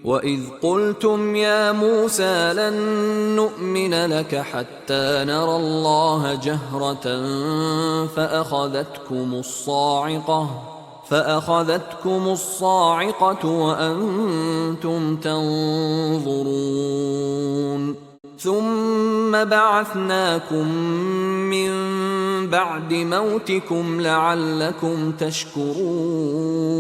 وإذ قلتم يا موسى لن نؤمن لك حتى نرى الله جهرة فأخذتكم الصاعقة وأنتم تنظرون ثم بعثناكم من بعد موتكم لعلكم تشكرون